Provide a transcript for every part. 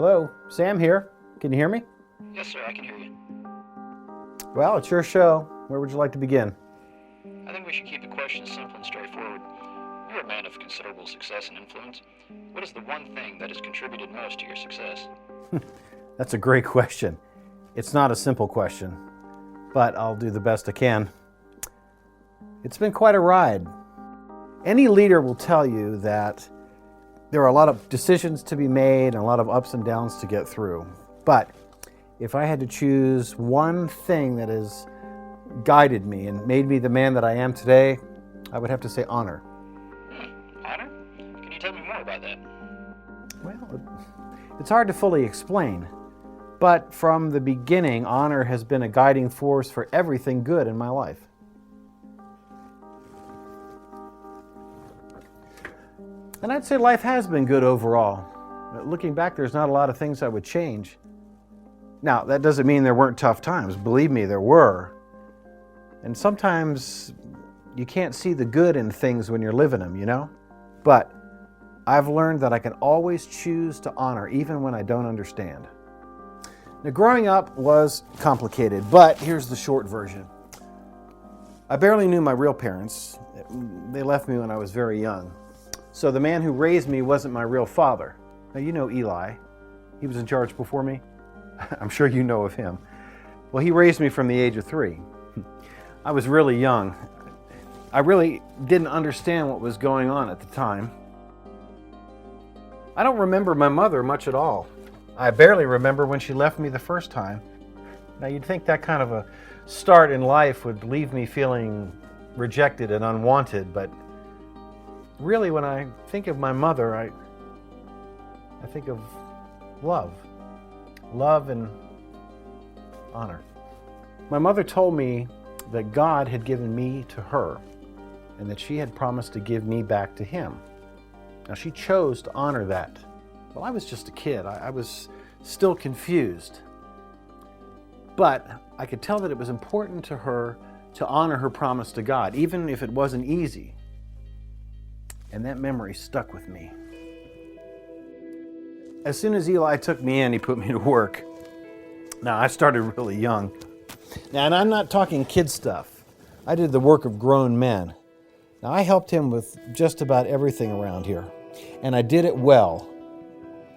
Hello, Sam here. Can you hear me? Yes, sir, I can hear you. Well, it's your show. Where would you like to begin? I think we should keep the questions simple and straightforward. You're a man of considerable success and influence. What is the one thing that has contributed most to your success? That's a great question. It's not a simple question, but I'll do the best I can. It's been quite a ride. Any leader will tell you that there are a lot of decisions to be made and a lot of ups and downs to get through. But if I had to choose one thing that has guided me and made me the man that I am today, I would have to say honor. Honor? Can you tell me more about that? Well, it's hard to fully explain, but from the beginning, honor has been a guiding force for everything good in my life. And I'd say life has been good overall. Looking back, there's not a lot of things I would change. Now, that doesn't mean there weren't tough times. Believe me, there were. And sometimes you can't see the good in things when you're living them, you know? But I've learned that I can always choose to honor, even when I don't understand. Now, growing up was complicated, but here's the short version. I barely knew my real parents. They left me when I was very young. So the man who raised me wasn't my real father. Now, you know Eli. He was in charge before me. I'm sure you know of him. Well, he raised me from the age of 3. I was really young. I really didn't understand what was going on at the time. I don't remember my mother much at all. I barely remember when she left me the first time. Now, you'd think that kind of a start in life would leave me feeling rejected and unwanted, but really, when I think of my mother, I think of love. Love and honor. My mother told me that God had given me to her and that she had promised to give me back to him. Now, she chose to honor that. Well, I was just a kid. I was still confused. But I could tell that it was important to her to honor her promise to God, even if it wasn't easy. And that memory stuck with me. As soon as Eli took me in, he put me to work. Now, I started really young. Now, and I'm not talking kid stuff. I did the work of grown men. Now, I helped him with just about everything around here. And I did it well.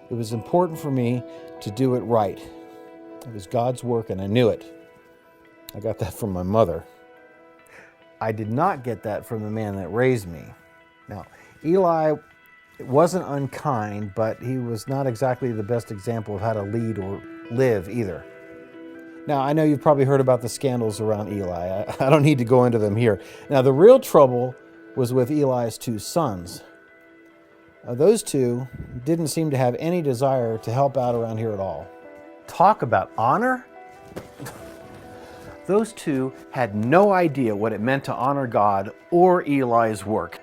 It was important for me to do it right. It was God's work, and I knew it. I got that from my mother. I did not get that from the man that raised me. Now, Eli wasn't unkind, but he was not exactly the best example of how to lead or live either. Now, I know you've probably heard about the scandals around Eli. I don't need to go into them here. Now, the real trouble was with Eli's 2 sons. Those 2 didn't seem to have any desire to help out around here at all. Talk about honor? Those 2 had no idea what it meant to honor God or Eli's work.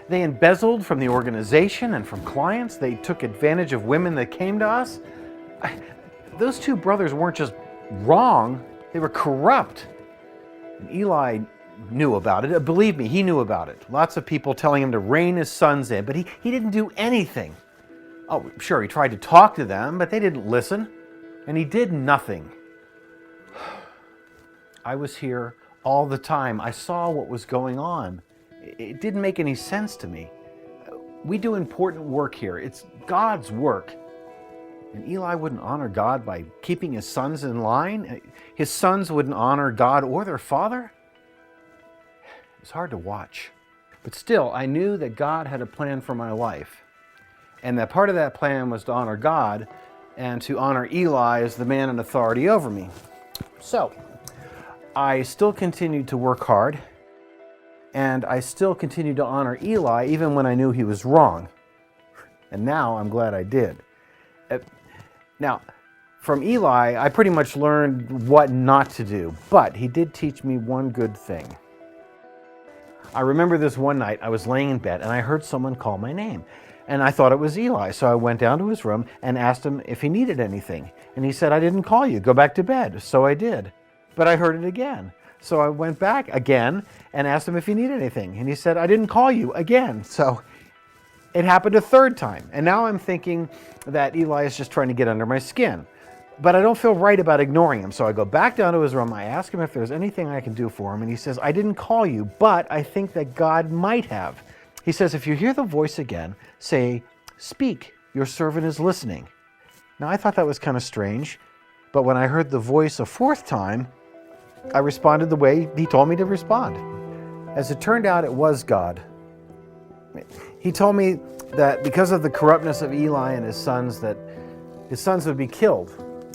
They embezzled from the organization and from clients. They took advantage of women that came to us. Those 2 brothers weren't just wrong, they were corrupt. And Eli knew about it. Believe me, he knew about it. Lots of people telling him to rein his sons in, but he didn't do anything. Oh, sure, he tried to talk to them, but they didn't listen. And he did nothing. I was here all the time. I saw what was going on. It didn't make any sense to me. We do important work here. It's God's work. And Eli wouldn't honor God by keeping his sons in line. His sons wouldn't honor God or their father. It was hard to watch. But still, I knew that God had a plan for my life. And that part of that plan was to honor God and to honor Eli as the man in authority over me. So, I still continued to work hard. And I still continued to honor Eli even when I knew he was wrong. And now I'm glad I did. Now, from Eli, I pretty much learned what not to do, but he did teach me one good thing. I remember this one night, I was laying in bed and I heard someone call my name. And I thought it was Eli, so I went down to his room and asked him if he needed anything. And he said, "I didn't call you, go back to bed." So I did, but I heard it again. So I went back again and asked him if he needed anything. And he said, "I didn't call you," again. So It happened a third time, and now I'm thinking that Eli is just trying to get under my skin. But I don't feel right about ignoring him, so I go back down to his room. I ask him if there's anything I can do for him, and he says, I didn't call you, but I think that God might have. He says, if you hear the voice again, say, speak, your servant is listening. Now, I thought that was kind of strange, but when I heard the voice a fourth time, I responded the way he told me to respond. As it turned out, it was God. He told me that because of the corruptness of Eli and his sons, that his sons would be killed,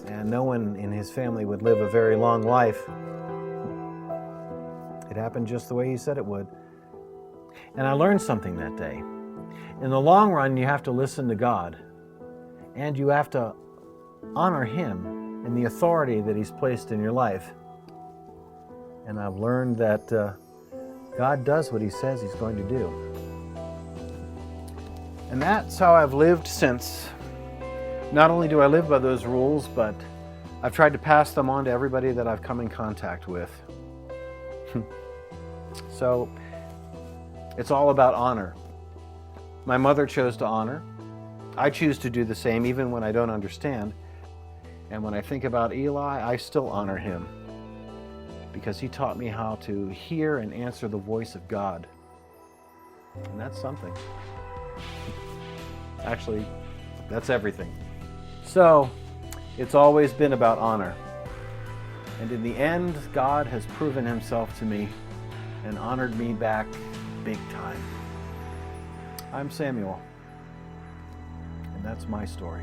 and no one in his family would live a very long life. It happened just the way he said it would. And I learned something that day. In the long run, you have to listen to God, and you have to honor Him and the authority that He's placed in your life. And I've learned that God does what He says He's going to do. And that's how I've lived since. Not only do I live by those rules, but I've tried to pass them on to everybody that I've come in contact with. So, it's all about honor. My mother chose to honor. I choose to do the same even when I don't understand. And when I think about Eli, I still honor him because he taught me how to hear and answer the voice of God. And that's something. Actually, that's everything. So, it's always been about honor. And in the end, God has proven Himself to me and honored me back big time. I'm Samuel, and that's my story.